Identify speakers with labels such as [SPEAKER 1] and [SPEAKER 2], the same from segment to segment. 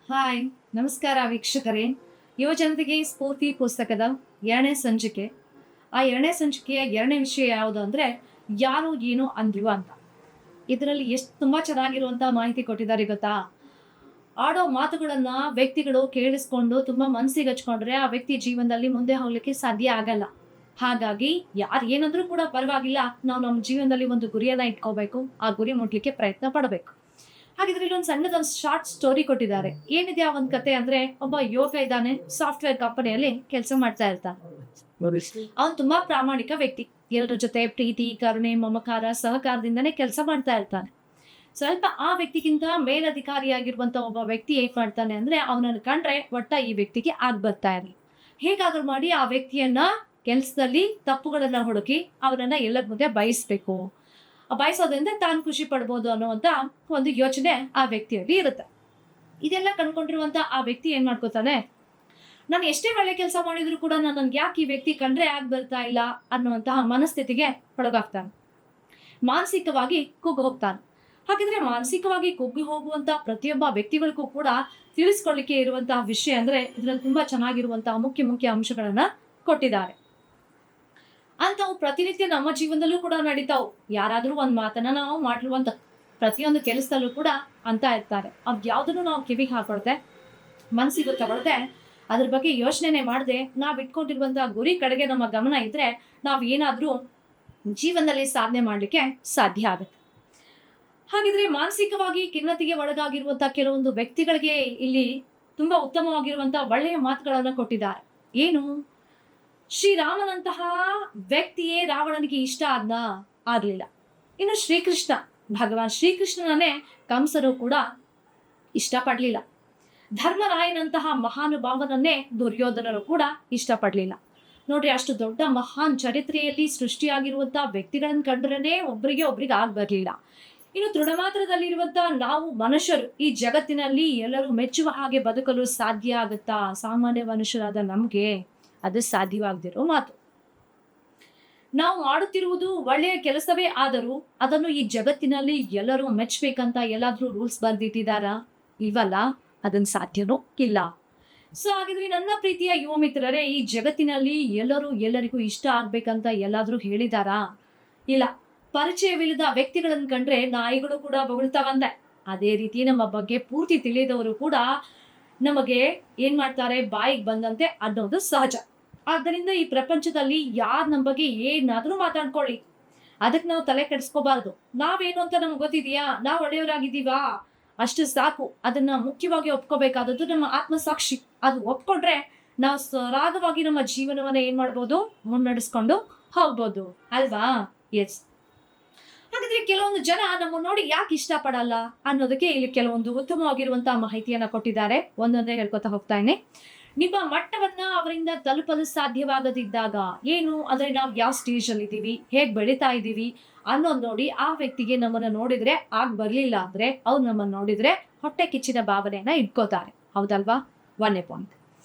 [SPEAKER 1] Hi, ನಮಸ್ಕಾರ ವೀಕ್ಷಕರೇ. ಯುವಜನತೆಗೆ ಸ್ಫೂರ್ತಿ ಪುಸ್ತಕದ 2ನೇ ಸಂಚಿಕೆ. ಆ 2ನೇ ಸಂಚಿಕೆಯ 2ನೇ ವಿಷಯ ಯಾವುದು ಅಂದರೆ, ಯಾರು ಏನು ಅಂದ್ರು ಅಂತ. ಇದರಲ್ಲಿ ಎಷ್ಟು ತುಂಬ ಚೆನ್ನಾಗಿರುವಂಥ ಮಾಹಿತಿ ಕೊಟ್ಟಿದ್ದಾರೆ ಗೊತ್ತಾ? ಆಡೋ ಮಾತುಗಳನ್ನ ವ್ಯಕ್ತಿಗಳು ಕೇಳಿಸ್ಕೊಂಡು ತುಂಬ ಮನಸ್ಸಿಗೆ ಹಚ್ಕೊಂಡ್ರೆ ಆ ವ್ಯಕ್ತಿ ಜೀವನದಲ್ಲಿ ಮುಂದೆ ಹೋಗ್ಲಿಕ್ಕೆ ಸಾಧ್ಯ ಆಗಲ್ಲ. ಹಾಗಾಗಿ ಯಾರು ಏನಂದ್ರೂ ಕೂಡ ಪರವಾಗಿಲ್ಲ, ನಾವು ನಮ್ಮ ಜೀವನದಲ್ಲಿ ಒಂದು ಗುರಿಯನ್ನ ಇಟ್ಕೋಬೇಕು, ಆ ಗುರಿ ಮುಟ್ಲಿಕ್ಕೆ ಪ್ರಯತ್ನ ಪಡಬೇಕು. ಹಾಗಿದ್ರೆ ಇಲ್ಲೊಂದು ಸಣ್ಣದೊಂದು ಶಾರ್ಟ್ ಸ್ಟೋರಿ ಕೊಟ್ಟಿದ್ದಾರೆ. ಏನಿದೆ ಆ ಒಂದು ಕತೆ ಅಂದ್ರೆ, ಒಬ್ಬ ಯುವಕ ಇದ್ದಾನೆ, ಸಾಫ್ಟ್ವೇರ್ ಕಂಪನಿಯಲ್ಲಿ ಕೆಲಸ ಮಾಡ್ತಾ ಇರ್ತಾನೆ. ಅವನು ತುಂಬಾ ಪ್ರಾಮಾಣಿಕ ವ್ಯಕ್ತಿ. ಎಲ್ಲರ ಜೊತೆ ಪ್ರೀತಿ, ಕರುಣೆ, ಮಮಕಾರ, ಸಹಕಾರದಿಂದನೇ ಕೆಲಸ ಮಾಡ್ತಾ ಇರ್ತಾನೆ. ಸ್ವಲ್ಪ ಆ ವ್ಯಕ್ತಿಗಿಂತ ಮೇಲಧಿಕಾರಿಯಾಗಿರುವಂತ ಒಬ್ಬ ವ್ಯಕ್ತಿ ಏನ್ ಮಾಡ್ತಾನೆ ಅಂದ್ರೆ, ಅವನನ್ನು ಕಂಡ್ರೆ ಒಟ್ಟ ಈ ವ್ಯಕ್ತಿಗೆ ಆಗ್ ಬರ್ತಾ ಇರಲಿ. ಹೇಗಾದ್ರೂ ಮಾಡಿ ಆ ವ್ಯಕ್ತಿಯನ್ನ ಕೆಲಸದಲ್ಲಿ ತಪ್ಪುಗಳನ್ನ ಹುಡುಕಿ ಅವರನ್ನ ಎಲ್ಲರ ಮುಂದೆ ಬಯಸ್ಬೇಕು. ಬಯಸೋದ್ರಿಂದ ತಾನು ಖುಷಿ ಪಡ್ಬೋದು ಅನ್ನುವಂತ ಒಂದು ಯೋಚನೆ ಆ ವ್ಯಕ್ತಿಯಲ್ಲಿ ಇರುತ್ತೆ. ಇದೆಲ್ಲ ಕಂಡ್ಕೊಂಡಿರುವಂತ ಆ ವ್ಯಕ್ತಿ ಏನ್ ಮಾಡ್ಕೋತಾನೆ, ನಾನು ಎಷ್ಟೇ ಒಳ್ಳೆ ಕೆಲಸ ಮಾಡಿದ್ರು ಕೂಡ ನನ್ಗೆ ಯಾಕೆ ಈ ವ್ಯಕ್ತಿ ಕಂಡ್ರೆ ಆಗ್ ಬರ್ತಾ ಇಲ್ಲ ಅನ್ನುವಂತಹ ಮನಸ್ಥಿತಿಗೆ ಒಳಗಾಗ್ತಾನೆ. ಮಾನಸಿಕವಾಗಿ ಕುಗ್ಗಿ ಹೋಗ್ತಾನೆ. ಹಾಗಿದ್ರೆ ಮಾನಸಿಕವಾಗಿ ಕುಗ್ಗಿ ಹೋಗುವಂತ ಪ್ರತಿಯೊಬ್ಬ ವ್ಯಕ್ತಿಗಳಿಗೂ ಕೂಡ ತಿಳಿಸ್ಕೊಳ್ಳಿಕ್ಕೆ ಇರುವಂತಹ ವಿಷಯ ಅಂದ್ರೆ, ಇದ್ರಲ್ಲಿ ತುಂಬಾ ಚೆನ್ನಾಗಿರುವಂತಹ ಮುಖ್ಯ ಮುಖ್ಯ ಅಂಶಗಳನ್ನ ಕೊಟ್ಟಿದ್ದಾರೆ. ಅಂಥವು ಪ್ರತಿನಿತ್ಯ ನಮ್ಮ ಜೀವನದಲ್ಲೂ ಕೂಡ ನಡೀತಾವು. ಯಾರಾದ್ರೂ ಒಂದ್ ಮಾತನ್ನ ನಾವು ಮಾಡಿರುವಂತ ಪ್ರತಿಯೊಂದು ಕೆಲಸದಲ್ಲೂ ಕೂಡ ಅಂತ ಇರ್ತಾರೆ. ಅವ್ ಯಾವ್ದನ್ನು ನಾವು ಕಿವಿಗೆ ಹಾಕೊಳ್ದೆ, ಮನ್ಸಿಗೆ ತಗೊಳ್ದೆ, ಅದ್ರ ಬಗ್ಗೆ ಯೋಚನೆ ಮಾಡದೆ ನಾವ್ ಇಟ್ಕೊಂಡಿರುವಂತಹ ಗುರಿ ಕಡೆಗೆ ನಮ್ಮ ಗಮನ ಇದ್ರೆ ನಾವ್ ಏನಾದ್ರೂ ಜೀವನದಲ್ಲಿ ಸಾಧನೆ ಮಾಡ್ಲಿಕ್ಕೆ ಸಾಧ್ಯ ಆಗುತ್ತೆ. ಹಾಗಿದ್ರೆ ಮಾನಸಿಕವಾಗಿ ಖಿನ್ನತೆಗೆ ಒಳಗಾಗಿರುವಂತಹ ಕೆಲವೊಂದು ವ್ಯಕ್ತಿಗಳಿಗೆ ಇಲ್ಲಿ ತುಂಬಾ ಉತ್ತಮವಾಗಿರುವಂತಹ ಒಳ್ಳೆಯ ಮಾತುಗಳನ್ನ ಕೊಟ್ಟಿದ್ದಾರೆ. ಏನು? ಶ್ರೀರಾಮನಂತಹ ವ್ಯಕ್ತಿಯೇ ರಾವಣನಿಗೆ ಇಷ್ಟ ಆಗ್ಲಿಲ್ಲ. ಇನ್ನು ಶ್ರೀಕೃಷ್ಣ, ಭಗವಾನ್ ಶ್ರೀಕೃಷ್ಣನನ್ನೇ ಕಂಸರು ಕೂಡ ಇಷ್ಟಪಡ್ಲಿಲ್ಲ. ಧರ್ಮರಾಯನಂತಹ ಮಹಾನುಭಾವನನ್ನೇ ದುರ್ಯೋಧನರು ಕೂಡ ಇಷ್ಟಪಡ್ಲಿಲ್ಲ. ನೋಡ್ರಿ, ಅಷ್ಟು ದೊಡ್ಡ ಮಹಾನ್ ಚರಿತ್ರೆಯಲ್ಲಿ ಸೃಷ್ಟಿಯಾಗಿರುವಂತಹ ವ್ಯಕ್ತಿಗಳನ್ನ ಕಂಡ್ರೇ ಒಬ್ರಿಗೆ ಆಗ್ ಬರ್ಲಿಲ್ಲ. ಇನ್ನು ತೃಣಮಾತ್ರದಲ್ಲಿರುವಂತಹ ನಾವು ಮನುಷ್ಯರು ಈ ಜಗತ್ತಿನಲ್ಲಿ ಎಲ್ಲರೂ ಮೆಚ್ಚುವ ಹಾಗೆ ಬದುಕಲು ಸಾಧ್ಯ ಆಗುತ್ತಾ? ಸಾಮಾನ್ಯ ಮನುಷ್ಯರಾದ ನಮ್ಗೆ ಅದು ಸಾಧ್ಯವಾಗದಿರೋ ಮಾತು. ನಾವು ಮಾಡುತ್ತಿರುವುದು ಒಳ್ಳೆಯ ಕೆಲಸವೇ ಆದರೂ ಅದನ್ನು ಈ ಜಗತ್ತಿನಲ್ಲಿ ಎಲ್ಲರೂ ಮೆಚ್ಚಬೇಕಂತ ಎಲ್ಲಾದ್ರೂ ರೂಲ್ಸ್ ಬರ್ದಿಟ್ಟಿದಾರಾ? ಇಲ್ವಲ್ಲ, ಅದನ್ನ ಸಾಧ್ಯನೂ ಇಲ್ಲ. ಸೊ ಹಾಗಿದ್ರೆ ನನ್ನ ಪ್ರೀತಿಯ ಯುವ ಮಿತ್ರರೇ, ಈ ಜಗತ್ತಿನಲ್ಲಿ ಎಲ್ಲರಿಗೂ ಇಷ್ಟ ಆಗ್ಬೇಕಂತ ಎಲ್ಲಾದ್ರೂ ಹೇಳಿದಾರಾ? ಇಲ್ಲ. ಪರಿಚಯವಿಲ್ಲದ ವ್ಯಕ್ತಿಗಳನ್ನ ಕಂಡ್ರೆ ನಾಯಿಗಳು ಕೂಡ ಬೊಗಳ್ತಾವಂದೆ. ಅದೇ ರೀತಿ ನಮ್ಮ ಬಗ್ಗೆ ಪೂರ್ತಿ ತಿಳಿದವರು ಕೂಡ ನಮಗೆ ಏನ್ ಮಾಡ್ತಾರೆ, ಬಾಯಿಗೆ ಬಂದಂತೆ ಅನ್ನೋದು ಸಹಜ. ಆದ್ದರಿಂದ ಈ ಪ್ರಪಂಚದಲ್ಲಿ ಯಾರು ನಮ್ಮ ಬಗ್ಗೆ ಏನಾದ್ರೂ ಮಾತಾಡ್ಕೊಳ್ಳಿ, ಅದಕ್ಕೆ ನಾವು ತಲೆ ಕೆಡಿಸ್ಕೋಬಾರ್ದು. ನಾವೇನು ಅಂತ ನಮ್ಗೆ ಗೊತ್ತಿದೆಯಾ? ನಾವು ಒಳ್ಳೆಯವರಾಗಿದ್ದೀವಾ? ಅಷ್ಟು ಸಾಕು. ಅದನ್ನ ಮುಖ್ಯವಾಗಿ ಒಪ್ಕೋಬೇಕಾದದ್ದು ನಮ್ಮ ಆತ್ಮಸಾಕ್ಷಿ. ಅದು ಒಪ್ಕೊಂಡ್ರೆ ನಾವು ಸರಾಗವಾಗಿ ನಮ್ಮ ಜೀವನವನ್ನ ಏನ್ ಮಾಡ್ಬೋದು, ಮುನ್ನಡೆಸ್ಕೊಂಡು ಹೋಗ್ಬೋದು ಅಲ್ವಾ? ಎಸ್. ಹಾಗಾದ್ರೆ ಕೆಲವೊಂದು ಜನ ನಮ್ಮ ನೋಡಿ ಯಾಕೆ ಇಷ್ಟಪಡಲ್ಲ ಅನ್ನೋದಕ್ಕೆ ಇಲ್ಲಿ ಕೆಲವೊಂದು ಉತ್ತಮವಾಗಿರುವಂತಹ ಮಾಹಿತಿಯನ್ನ ಕೊಟ್ಟಿದ್ದಾರೆ. ಒಂದೊಂದೇ ಹೇಳ್ಕೊತಾ ಹೋಗ್ತಾನೆ. ನಿಮ್ಮ ಮಟ್ಟವನ್ನ ಅವರಿಂದ ತಲುಪಲು ಸಾಧ್ಯವಾಗದಿದ್ದಾಗ ಏನು ಅಂದ್ರೆ, ನಾವು ಯಾವ ಸ್ಟೇಜ್ ಅಲ್ಲಿ ಇದ್ದೀವಿ, ಹೇಗ್ ಬೆಳೀತಾ ಇದ್ದೀವಿ ಅನ್ನೋದು ನೋಡಿ ಆ ವ್ಯಕ್ತಿಗೆ ನಮ್ಮನ್ನ ನೋಡಿದ್ರೆ ಆಗ್ ಬರ್ಲಿಲ್ಲ ಅಂದ್ರೆ, ಅವ್ರು ನಮ್ಮನ್ನ ನೋಡಿದ್ರೆ ಹೊಟ್ಟೆ ಕಿಚ್ಚಿನ ಭಾವನೆಯನ್ನ ಇಟ್ಕೋತಾರೆ. ಹೌದಲ್ವಾ? 1ನೇ ಪಾಯಿಂಟ್.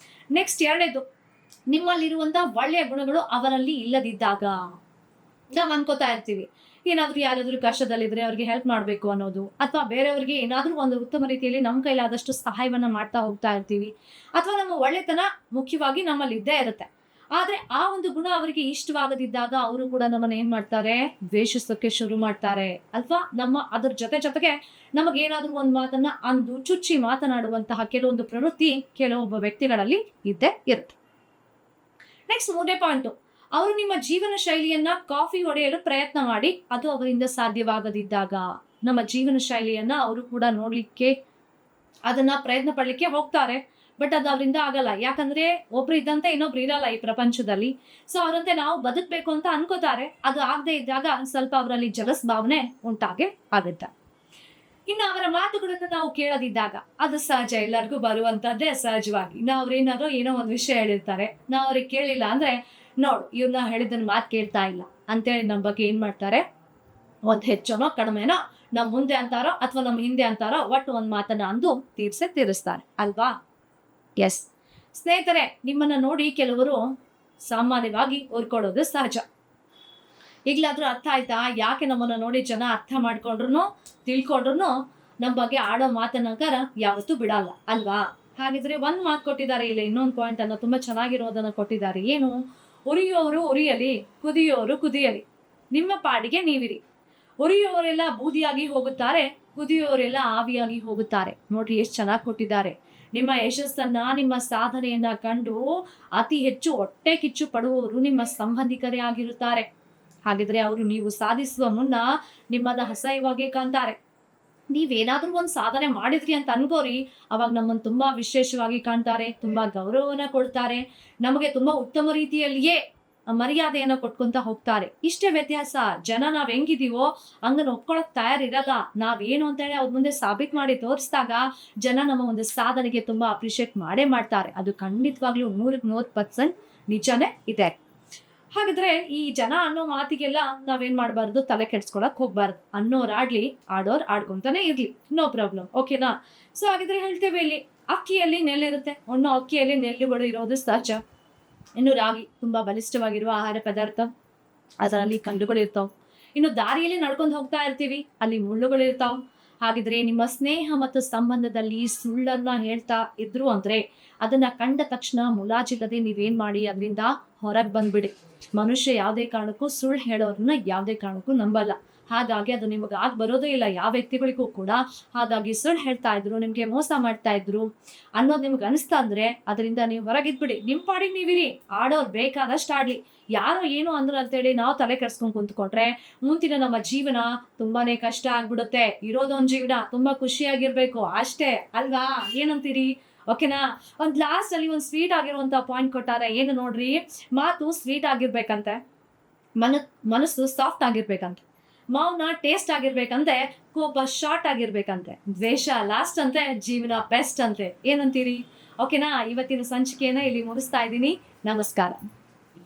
[SPEAKER 1] ನೆಕ್ಸ್ಟ್ 2ನೇದು, ನಿಮ್ಮಲ್ಲಿರುವಂತ ಒಳ್ಳೆಯ ಗುಣಗಳು ಅವರಲ್ಲಿ ಇಲ್ಲದಿದ್ದಾಗ. ನಾವ್ ಅನ್ಕೋತಾ ಇರ್ತೀವಿ, ಏನಾದ್ರೂ ಯಾರಾದ್ರೂ ಕಷ್ಟದಲ್ಲಿದ್ರೆ ಅವ್ರಿಗೆ ಹೆಲ್ಪ್ ಮಾಡ್ಬೇಕು ಅನ್ನೋದು, ಅಥವಾ ಬೇರೆಯವ್ರಿಗೆ ಏನಾದ್ರೂ ಒಂದು ಉತ್ತಮ ರೀತಿಯಲ್ಲಿ ನಮ್ಮ ಕೈಲಾದಷ್ಟು ಸಹಾಯವನ್ನ ಮಾಡ್ತಾ ಹೋಗ್ತಾ ಇರ್ತೀವಿ, ಅಥವಾ ನಮ್ಮ ಒಳ್ಳೆತನ ಮುಖ್ಯವಾಗಿ ನಮ್ಮಲ್ಲಿ ಇದ್ದೇ ಇರುತ್ತೆ. ಆದ್ರೆ ಆ ಒಂದು ಗುಣ ಅವರಿಗೆ ಇಷ್ಟವಾಗದಿದ್ದಾಗ ಅವರು ಕೂಡ ನಮ್ಮನ್ನ ಏನ್ ಮಾಡ್ತಾರೆ, ದ್ವೇಷಿಸೋಕೆ ಶುರು ಮಾಡ್ತಾರೆ. ಅಥವಾ ಅದ್ರ ಜೊತೆಗೆ ನಮಗೇನಾದ್ರೂ ಒಂದು ಮಾತನ್ನ ಅಂದು ಚುಚ್ಚಿ ಮಾತನಾಡುವಂತಹ ಕೆಲವೊಂದು ಪ್ರವೃತ್ತಿ ಕೆಲವೊಬ್ಬ ವ್ಯಕ್ತಿಗಳಲ್ಲಿ ಇದ್ದೇ ಇರುತ್ತೆ. ನೆಕ್ಸ್ಟ್ 3ನೇ ಪಾಯಿಂಟ್, ಅವರು ನಿಮ್ಮ ಜೀವನ ಶೈಲಿಯನ್ನ ಕಾಫಿ ಹೊಡೆಯಲು ಪ್ರಯತ್ನ ಮಾಡಿ ಅದು ಅವರಿಂದ ಸಾಧ್ಯವಾಗದಿದ್ದಾಗ. ನಮ್ಮ ಜೀವನ ಶೈಲಿಯನ್ನ ಅವರು ಕೂಡ ನೋಡ್ಲಿಕ್ಕೆ, ಅದನ್ನ ಪ್ರಯತ್ನ ಪಡ್ಲಿಕ್ಕೆ ಹೋಗ್ತಾರೆ, ಬಟ್ ಅದು ಅವರಿಂದ ಆಗಲ್ಲ. ಯಾಕಂದ್ರೆ ಒಬ್ರು ಇದ್ದಂತೆ ಇನ್ನೊಬ್ರು ಇರಲ್ಲ ಈ ಪ್ರಪಂಚದಲ್ಲಿ. ಸೊ ಅವರಂತೆ ನಾವು ಬದುಕ್ಬೇಕು ಅಂತ ಅನ್ಕೋತಾರೆ. ಅದು ಆಗದೆ ಇದ್ದಾಗ ಸ್ವಲ್ಪ ಅವರಲ್ಲಿ ಜಲಸ್ ಭಾವನೆ ಉಂಟಾಗೆ ಆಗುತ್ತೆ. ಇನ್ನು ಅವರ ಮಾತುಗಳನ್ನ ನಾವು ಕೇಳದಿದ್ದಾಗ, ಅದು ಸಹಜ, ಎಲ್ಲರಿಗೂ ಬರುವಂತದ್ದೇ ಸಹಜವಾಗಿ. ನಾವು ಅವ್ರೇನಾದ್ರು ಏನೋ ಒಂದು ವಿಷಯ ಹೇಳಿರ್ತಾರೆ, ನಾವು ಅವ್ರಿಗೆ ಕೇಳಿಲ್ಲ ಅಂದ್ರೆ, ನೋಡು ಇವ್ರನ್ನ ಹೇಳಿದ್ದನ್ನ ಮಾತು ಕೇಳ್ತಾ ಇಲ್ಲ ಅಂತೇಳಿ ನಮ್ಮ ಬಗ್ಗೆ ಏನ್ ಮಾಡ್ತಾರೆ, ಒಂದ್ ಹೆಚ್ಚೋನೋ ಕಡಿಮೆನೋ ನಮ್ ಮುಂದೆ ಅಂತಾರೋ ಅಥವಾ ನಮ್ ಹಿಂದೆ ಅಂತಾರೋ ಒಟ್ಟು ಒಂದ್ ಮಾತನ್ನ ಅಂದು ತೀರಿಸ್ತಾರೆ ಅಲ್ವಾ? ಎಸ್. ಸ್ನೇಹಿತರೆ, ನಿಮ್ಮನ್ನ ನೋಡಿ ಕೆಲವರು ಸಾಮಾನ್ಯವಾಗಿ ಓದ್ಕೊಳ್ಳೋದು ಸಹಜ. ಈಗ್ಲಾದ್ರೂ ಅರ್ಥ ಆಯ್ತಾ ಯಾಕೆ ನಮ್ಮನ್ನ ನೋಡಿ ಜನ ಅರ್ಥ ಮಾಡ್ಕೊಂಡ್ರು ತಿಳ್ಕೊಂಡ್ರು ನಮ್ಮ ಬಗ್ಗೆ ಆಡೋ ಮಾತನ್ನಂಕಾರ ಯಾವತ್ತೂ ಬಿಡಲ್ಲ ಅಲ್ವಾ? ಹಾಗಿದ್ರೆ ಒಂದ್ ಮಾತು ಕೊಟ್ಟಿದ್ದಾರೆ, ಇಲ್ಲಿ ಇನ್ನೊಂದು ಪಾಯಿಂಟ್ ಅನ್ನ ತುಂಬಾ ಚೆನ್ನಾಗಿರೋದನ್ನ ಕೊಟ್ಟಿದ್ದಾರೆ. ಏನು? ಉರಿಯೋರು ಉರಿಯಲಿ, ಕುದಿಯೋರು ಕುದಿಯಲಿ, ನಿಮ್ಮ ಪಾಡಿಗೆ ನೀವಿರಿ. ಉರಿಯುವವರೆಲ್ಲ ಬೂದಿಯಾಗಿ ಹೋಗುತ್ತಾರೆ, ಕುದಿಯುವವರೆಲ್ಲ ಆವಿಯಾಗಿ ಹೋಗುತ್ತಾರೆ. ನೋಡ್ರಿ ಎಷ್ಟು ಚೆನ್ನಾಗಿ ಕೊಟ್ಟಿದ್ದಾರೆ. ನಿಮ್ಮ ಯಶಸ್ಸನ್ನ, ನಿಮ್ಮ ಸಾಧನೆಯನ್ನ ಕಂಡು ಅತಿ ಹೆಚ್ಚು ಹೊಟ್ಟೆ ಕಿಚ್ಚು ಪಡುವವರು ನಿಮ್ಮ ಸಂಬಂಧಿಕರೇ ಆಗಿರುತ್ತಾರೆ. ಹಾಗಿದ್ರೆ ಅವರು ನೀವು ಸಾಧಿಸುವ ಮುನ್ನ ನಿಮ್ಮನ್ನ ಅಸಹ್ಯವಾಗಿ ಕಾಣ್ತಾರೆ. ನೀವೇನಾದ್ರೂ ಒಂದು ಸಾಧನೆ ಮಾಡಿದ್ರಿ ಅಂತ ಅನ್ಕೋರಿ, ಅವಾಗ ನಮ್ಮನ್ನು ತುಂಬಾ ವಿಶೇಷವಾಗಿ ಕಾಣ್ತಾರೆ, ತುಂಬಾ ಗೌರವವನ್ನ ಕೊಡ್ತಾರೆ, ನಮಗೆ ತುಂಬಾ ಉತ್ತಮ ರೀತಿಯಲ್ಲಿಯೇ ಮರ್ಯಾದೆಯನ್ನ ಕೊಟ್ಕೊಂತ ಹೋಗ್ತಾರೆ. ಇಷ್ಟೇ ವ್ಯತ್ಯಾಸ. ಜನ ನಾವ್ ಹೆಂಗಿದೀವೋ ಹಂಗನ್ ಒಪ್ಕೊಳಕ್ ತಯಾರಿರಾಗ, ನಾವೇನು ಅಂತ ಹೇಳಿ ಅವ್ರ ಮುಂದೆ ಸಾಬೀತ್ ಮಾಡಿ ತೋರಿಸಿದಾಗ ಜನ ನಮ್ಮ ಒಂದು ಸಾಧನೆಗೆ ತುಂಬಾ ಅಪ್ರಿಶಿಯೇಟ್ ಮಾಡೇ ಮಾಡ್ತಾರೆ. ಅದು ಖಂಡಿತವಾಗ್ಲೂ 100% ನಿಜಾನೇ ಇದೆ. ಹಾಗಿದ್ರೆ ಈ ಜನ ಅನ್ನೋ ಮಾತಿಗೆಲ್ಲ ನಾವೇನ್ ಮಾಡ್ಬಾರ್ದು, ತಲೆ ಕೆಡ್ಸ್ಕೊಳಕ್ ಹೋಗ್ಬಾರ್ದು. ಅನ್ನೋರಾಡ್ಲಿ, ಆಡೋರ್ ಆಡ್ಕೊಂತಾನೆ ಇರ್ಲಿ, ನೋ ಪ್ರಾಬ್ಲಮ್, ಓಕೆನಾ? ಸೊ ಹಾಗಿದ್ರೆ ಹೇಳ್ತೇವೆ, ಇಲ್ಲಿ ಅಕ್ಕಿಯಲ್ಲಿ ನೆಲ್ಲಿರುತ್ತೆ, ಒಣ್ಣು ಅಕ್ಕಿಯಲ್ಲಿ ನೆಲ್ಲುಗಳು ಇರೋದು ಸಹಜ. ಇನ್ನು ರಾಗಿ ತುಂಬಾ ಬಲಿಷ್ಠವಾಗಿರುವ ಆಹಾರ ಪದಾರ್ಥ, ಅದರಲ್ಲಿ ಕಲ್ಲುಗಳು ಇರ್ತಾವ. ಇನ್ನು ದಾರಿಯಲ್ಲಿ ನಡ್ಕೊಂಡು ಹೋಗ್ತಾ ಇರ್ತೀವಿ, ಅಲ್ಲಿ ಮುಳ್ಳುಗಳು ಇರ್ತಾವ. ಹಾಗಿದ್ರೆ ನಿಮ್ಮ ಸ್ನೇಹ ಮತ್ತು ಸಂಬಂಧದಲ್ಲಿ ಸುಳ್ಳನ್ನ ಹೇಳ್ತಾ ಇದ್ರು ಅಂದ್ರೆ ಅದನ್ನ ಕಂಡ ತಕ್ಷಣ ಮುಲಾಜಿಲ್ಲದೆ ನೀವೇನ್ ಮಾಡಿ ಅದರಿಂದ ಹೊರಗೆ ಬಂದ್ಬಿಡಿ. ಮನುಷ್ಯ ಯಾವುದೇ ಕಾರಣಕ್ಕೂ ಸುಳ್ಳು ಹೇಳೋರನ್ನ ಯಾವುದೇ ಕಾರಣಕ್ಕೂ ನಂಬಲ್ಲ. ಹಾಗಾಗಿ ಅದು ನಿಮಗೆ ಬರೋದೇ ಇಲ್ಲ, ಯಾವ ವ್ಯಕ್ತಿಗಳಿಗೂ ಕೂಡ. ಹಾಗಾಗಿ ಸುಳ್ಳು ಹೇಳ್ತಾ ಇದ್ರು, ನಿಮ್ಗೆ ಮೋಸ ಮಾಡ್ತಾ ಇದ್ರು ಅನ್ನೋದು ನಿಮ್ಗೆ ಅನಿಸ್ತಾ ಅಂದ್ರೆ ಅದರಿಂದ ನೀವು ಹೊರಗಿದ್ಬಿಡಿ. ನಿಮ್ ಪಾಡಿಗೆ ನೀವಿರಿ, ಆಡೋರು ಬೇಕಾದಷ್ಟು ಆಡ್ಲಿ. ಯಾರೋ ಏನೋ ಅಂದ್ರು ಅಂತೇಳಿ ನಾವು ತಲೆ ಕೆಡ್ಸ್ಕೊಂಡ್ ಕುಂತ್ಕೊಂಡ್ರೆ ಮುಂದಿನ ನಮ್ಮ ಜೀವನ ತುಂಬಾನೇ ಕಷ್ಟ ಆಗ್ಬಿಡುತ್ತೆ. ಇರೋದೊಂದ್ ಜೀವನ, ತುಂಬಾ ಖುಷಿಯಾಗಿರ್ಬೇಕು ಅಷ್ಟೇ ಅಲ್ವಾ? ಏನಂತೀರಿ? ಓಕೆನಾ? ಒಂದ್ ಲಾಸ್ಟ್ ಅಲ್ಲಿ ಒಂದ್ ಸ್ವೀಟ್ ಆಗಿರುವಂತ ಪಾಯಿಂಟ್ ಕೊಟ್ಟಾರೆ. ಏನು ನೋಡ್ರಿ, ಮಾತು ಸ್ವೀಟ್ ಆಗಿರ್ಬೇಕಂತೆ, ಮನಸ್ಸು ಸಾಫ್ಟ್ ಆಗಿರ್ಬೇಕಂತೆ, ಮೌನ ಟೇಸ್ಟ್ ಆಗಿರ್ಬೇಕಂತೆ, ಕೋಪ ಶಾರ್ಟ್ ಆಗಿರ್ಬೇಕಂತೆ, ದ್ವೇಷ ಲಾಸ್ಟ್ ಅಂತೆ, ಜೀವನ ಬೆಸ್ಟ್ ಅಂತೆ. ಏನಂತೀರಿ? ಓಕೆನಾ? ಇವತ್ತಿನ ಸಂಚಿಕೆಯನ್ನ ಇಲ್ಲಿ ಮುಗಿಸ್ತಾ ಇದ್ದೀನಿ. ನಮಸ್ಕಾರ.